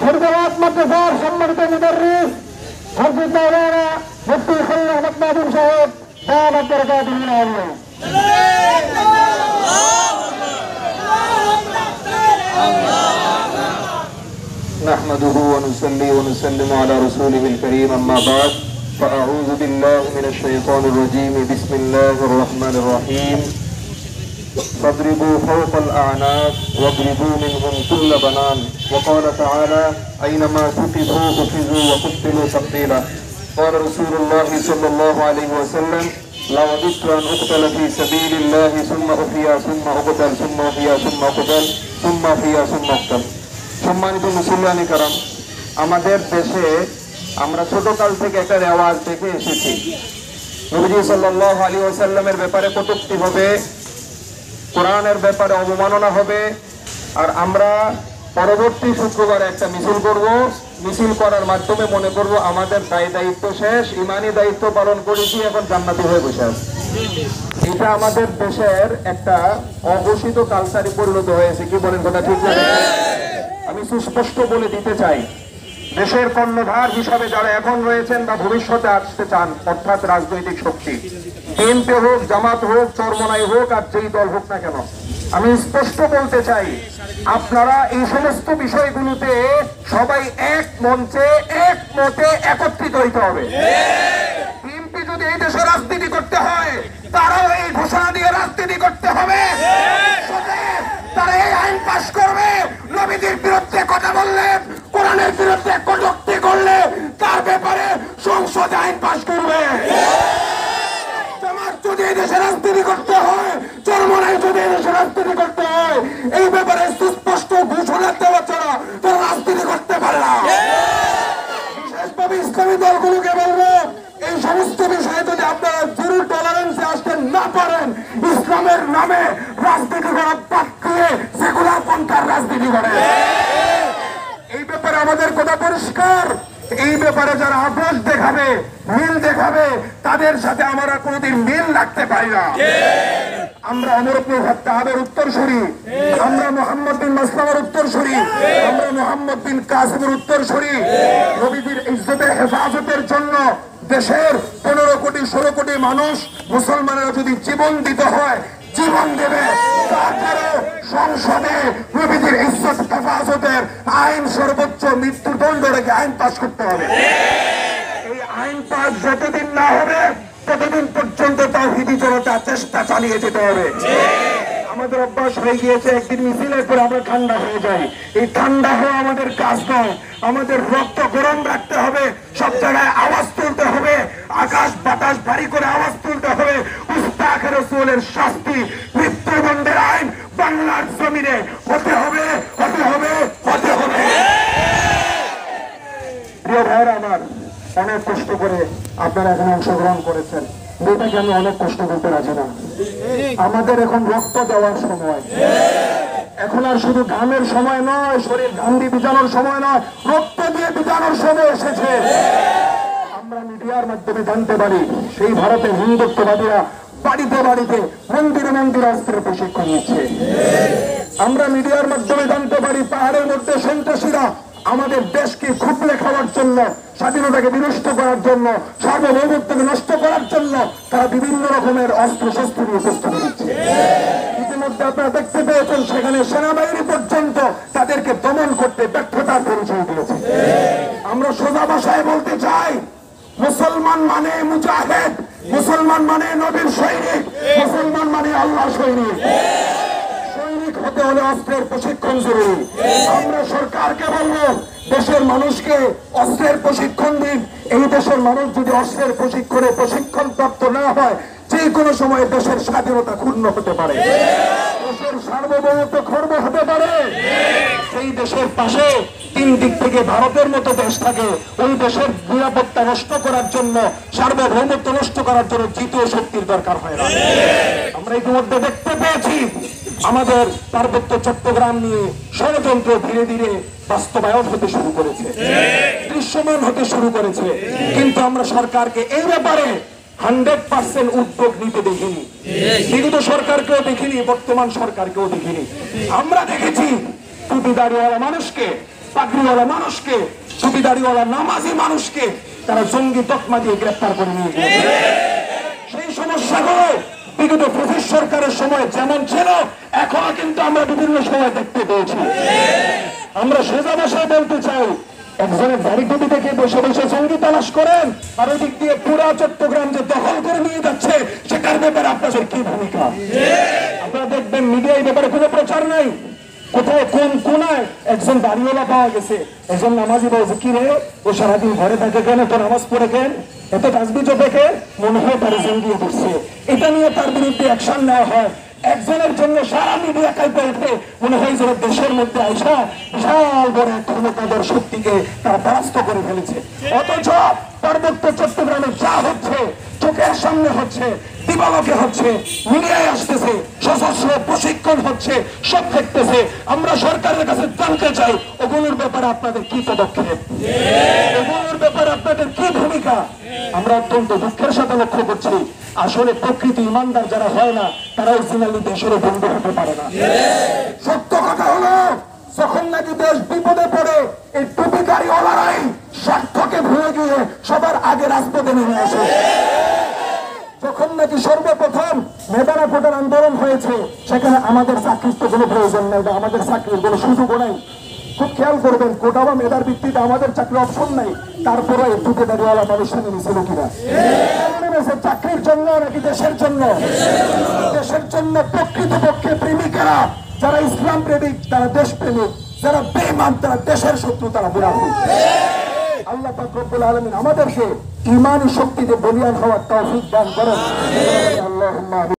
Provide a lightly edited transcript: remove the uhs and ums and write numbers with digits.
শরীফাবাদ মাদ্রাসার সম্মানিত মুদাররিস হযরত মাওলানা মুফতি খলিল আহমদ মাহমুদ সাহেব দাওয়াত বরকাতুহু আল্লাহ। نحمده ونصلي ونسلم على رسوله الكريم أما بعد فأعوذ بالله من الشيطان الرجيم بسم الله الرحمن الرحيم فاضربوا فوق الأعناق واضربوا منهم كل بنان وقال تعالى أينما ثقفوا أخذوا وقتلوا تقتيلا قال رسول الله صلى الله عليه وسلم لو وددت أن أقتل في سبيل الله ثم أحيا ثم أقتل ثم أحيا ثم أقتل ثم أحيا ثم أقتل। সম্মানিত মুসলমানি কারাম, আমাদের দেশে আমরা ছোটকাল থেকে একটা রেওয়াজ দেখে এসেছি, নবীজি সাল্লাল্লাহু আলাইহি ওয়াসাল্লামের ব্যাপারে কটূক্তি হবে, কোরআনের ব্যাপারে অবমাননা হবে, আর আমরা পরবর্তী শুক্রবারে একটা মিছিল করব। মিছিল করার মাধ্যমে মনে করব আমাদের দায়িত্ব শেষ, ইমানি দায়িত্ব পালন করেছি, এখন জান্নাতি হয়ে বসে আছি। এটা আমাদের দেশের একটা অঘোষিত কালচারে পরিণত হয়েছে। কি বলেন, কথা ঠিক না? আমি সুস্পষ্ট বলে দিতে চাই, দেশের কর্ণধার হিসাবে যারা এখন রয়েছেন বা ভবিষ্যতে আসতে চান, অর্থাৎ রাজনৈতিক শক্তি, বিএনপি হোক, জামাত হোক, চরমনাই হোক, আর যেই দল হোক না কেন, আমি স্পষ্ট বলতে চাই, আপনারা এই সমস্ত বিষয়গুলোতে সবাই এক মঞ্চে এক মতে একত্রিত হইতে হবে। বিএনপি যদি এই দেশে রাজনীতি করতে হয়, তারাও এই ঘোষণা দিয়ে রাজনীতি করতে হবে। তারা এই আইন পাশ করবে, নবীদের বিরুদ্ধে কথা বললে, কোরআনের বিরুদ্ধে কটূক্তি করলে তার ব্যাপারে সংসদে আইন পাশ করবে। জামাত যদি এই দেশে রাজনীতি করতে হয়, চরমনাই যদি এই দেশে রাজনীতি করতে হয়, এই ব্যাপারে সুস্পষ্ট ঘোষণা দেওয়া ছাড়া তারা রাজনীতি করতে পারে না। বিশেষভাবে ইসলামী দলগুলোকে বলবো, এই সমস্ত বিষয়ে যদি আপনারা জিরো টলারেন্সে আসতে না পারেন, ইসলামের নামে রাজনীতি করা বাদ দিয়ে সেকুলার পন্থার রাজনীতি করে। এই ব্যাপারে আমাদের কথা পরিষ্কার। এই ব্যাপারে যারা আপোষ দেখাবে, মিল দেখাবে, তাদের সাথে আমরা কোনোদিন মিল রাখতে পারি না। আমরা অমর ইবনে খাত্তাবের উত্তরসূরি, আমরা মুহাম্মদ বিন মাসলামার উত্তরসূরি, আমরা মুহাম্মদ বিন কাসিমের উত্তরসূরি। নবীর ইজ্জতের হেফাজতের জন্য দেশের 15 কোটি 16 কোটি মানুষ মুসলমানেরা যদি জীবন দিতে হয়, জীবন দেবে। তারপরে সংসদে নবীর ইজ্জত হেফাজতের আইন সর্বোচ্চ মৃত্যুদণ্ড রেখে আইন পাস করতে হবে। এই আইন পাস যতদিন না হবে, ততদিন পর্যন্ত তাওহীদি জনতা চেষ্টা চালিয়ে যেতে হবে। আমাদের অভ্যাস হয়ে গিয়েছে, একদিন মিছিলের পরে আমরা ঠান্ডা হয়ে যাই। এই ঠান্ডা হওয়া আমাদের কাজ নয়, আমাদের রক্ত গরম রাখতে হবে, সব জায়গায় আওয়াজ তুলতে হবে, আকাশ বাতাস ভারী করে আওয়াজ তুলতে হবে। উস্তাদ রাসূলের শাস্তি, মৃত্যুদণ্ডের আইন বাংলার জমিনে হতে হবে, হতে হবে, হতে হবে। প্রিয় ভাইরা আমার, অনেক কষ্ট করে আপনারা এখানে অংশগ্রহণ করেছেন, এটাকে আমি অনেক কষ্ট করতে রাজি না। আমাদের এখন রক্ত দেওয়ার সময়, এখন আর শুধু ঘামের সময় নয়, শরীর ঘাম দিয়ে ভিজানোর সময় নয়, রক্ত দিয়ে ভিজানোর সময় এসেছে। আমরা মিডিয়ার মাধ্যমে জানতে পারি, সেই ভারতের হিন্দুত্ববাদীরা বাড়িতে বাড়িতে, মন্দিরে মন্দিরে অস্ত্রের প্রশিক্ষণ নিচ্ছে। আমরা মিডিয়ার মাধ্যমে জানতে পারি, পাহাড়ের মধ্যে সন্ত্রাসীরা আমাদের দেশকে খুবলে খাওয়ার জন্য, স্বাধীনতাকে বিনষ্ট করার জন্য, সার্বভৌমত্বকে নষ্ট করার জন্য তারা বিভিন্ন রকমের অস্ত্র শস্ত্র নিয়ে প্রস্তুতি নিচ্ছে। ইতিমধ্যে আপনারা দেখতে পেয়েছেন, সেখানে সেনাবাহিনী পর্যন্ত তাদেরকে দমন করতে ব্যর্থতার পরিচয় দিয়েছে। আমরা সোজা ভাষায় বলতে চাই, মুসলমান মানে মুজাহিদ, মুসলমান মানে নবীর সৈনিক, মুসলমান মানে আল্লাহ সৈনিক। সৈনিক হতে হলে অস্ত্রের প্রশিক্ষণ জরুরি। আমরা সরকারকে বলবো, দেশের মানুষকে অস্ত্রের প্রশিক্ষণ দিন। এই দেশের মানুষ যদি অস্ত্রের প্রশিক্ষণ প্রাপ্ত না হয়, যে কোনো সময় দেশের স্বাধীনতা ক্ষুণ্ণ হতে পারে, দেশের সার্বভৌমত্ব খর্ব হতে পারে। সেই দেশের পাশে 3 দিক থেকে ভারতের মতো দেশ থাকে, ওই দেশের নিরাপত্তা নষ্ট করার জন্য, সার্বভৌমত্ব নষ্ট করার জন্য তৃতীয় শক্তির দরকার হয় না। আমরা ইতিমধ্যে দেখতে পেয়েছি, আমাদের পার্বত্য চট্টগ্রাম নিয়ে ষড়যন্ত্র ধীরে ধীরে বাস্তবায়ন হতে শুরু করেছে, দৃশ্যমান হতে শুরু করেছে। কিন্তু আমরা সরকারকে এই ব্যাপারে 100% উদ্যোগ নিতে দেখিনি। বিগত সরকারকেও দেখিনি, বর্তমান সরকারকেও দেখিনি। আমরা দেখেছি টুপিদারিওয়ালা মানুষকে পাগড়িওয়ালা মানুষকে, টুপিদাড়িওয়ালা নামাজি মানুষকে তারা জঙ্গি তকমা দিয়ে গ্রেফতার করে নিয়ে গিয়েছে। সেই সমস্যাগুলো বিগত ব্রিটিশ সরকারের সময় যেমন ছিল এখনো কিন্তু আমরা বিভিন্ন সময় দেখতে পেয়েছি। আমরা সোজা ভাষায় বলতে চাই, একজনের গাড়ি টুপি থেকে বসে বসে জঙ্গি তালাশ করেন, আর ওই দিক দিয়ে পুরা চট্টগ্রাম যে দখল করে নিয়ে যাচ্ছে সেটার ব্যাপারে আপনাদের কি ভূমিকা? আপনারা দেখবেন মিডিয়া এই ব্যাপারে কোনো প্রচার নাই। কোথায় কোন কোনায় একজন বাড়িওয়ালা পাওয়া গেছে, একজন নামাজি বলছে, কি রে ও সারাদিন ঘরে থাকে কেন, তো নামাজ পড়ে কেন, এত তাসবিহ দেখে মনে হয় তার জঙ্গি করছে, এটা নিয়ে তার বিরুদ্ধে অ্যাকশন নেওয়া হয়। একজনের জন্য সারা মিডিয়া কাইপে উঠে মনে হয় যে দেশের মধ্যে আইসা বিশাল বড় ক্ষমতাধর শক্তিকে তারা পরাস্ত করে ফেলেছে। অথচ পার্বত্য চট্টগ্রামে যা হচ্ছে চোখের সামনে হচ্ছে, দিবালোকে হচ্ছে, মিডিয়ায় আসতেছে, সশস্ত্র প্রশিক্ষণ হচ্ছে, সব দেখতেছে। আমরা সরকারের কাছে জানতে চাই ওগুলোর ব্যাপারে আপনাদের কি পদক্ষেপ, ওগুলোর ব্যাপারে আপনাদের কি ভূমিকা? আমরা অত্যন্ত দুঃখের সাথে লক্ষ্য করছি আসলে প্রকৃতি ইমানদার যারা হয় না তারা অরিজিনালি দেশের বন্ধু হতে পারে না। সত্য কথা হলো, যখন নাকি দেশ বিপদে পড়ে এই টুপিকারীওয়ালারাই স্বার্থকে ভুলে গিয়ে সবার আগে রাজপথে নেমে আসে। যখন নাকি সর্বপ্রথম মেধানা কোটার আন্দোলন হয়েছে সেখানে আমাদের চাকরির তো কোনো প্রয়োজন নেই বা আমাদের চাকরির কোনো সুযোগও নাই। খুব খেয়াল করবেন, কোটা বা মেধার ভিত্তিতে আমাদের চাকরি অপশন নাই, তারপরে এই টুপিদারিওয়ালা মানুষের নিয়েছিল কিনা? চাকরির জন্য নাকি দেশের জন্য? দেশের জন্য। প্রকৃতপক্ষে প্রেমিকেরা যারা ইসলাম প্রেমিক তারা দেশ প্রেমিক, যারা বেঈমান তারা দেশের শত্রু, তারা মুনাফিক। আল্লাহ পাক রব্বুল আলামিন আমাদেরকে ঈমানি শক্তিতে বলিয়ান হওয়ার তৌফিক দান করেন। আল্লাহুম্মা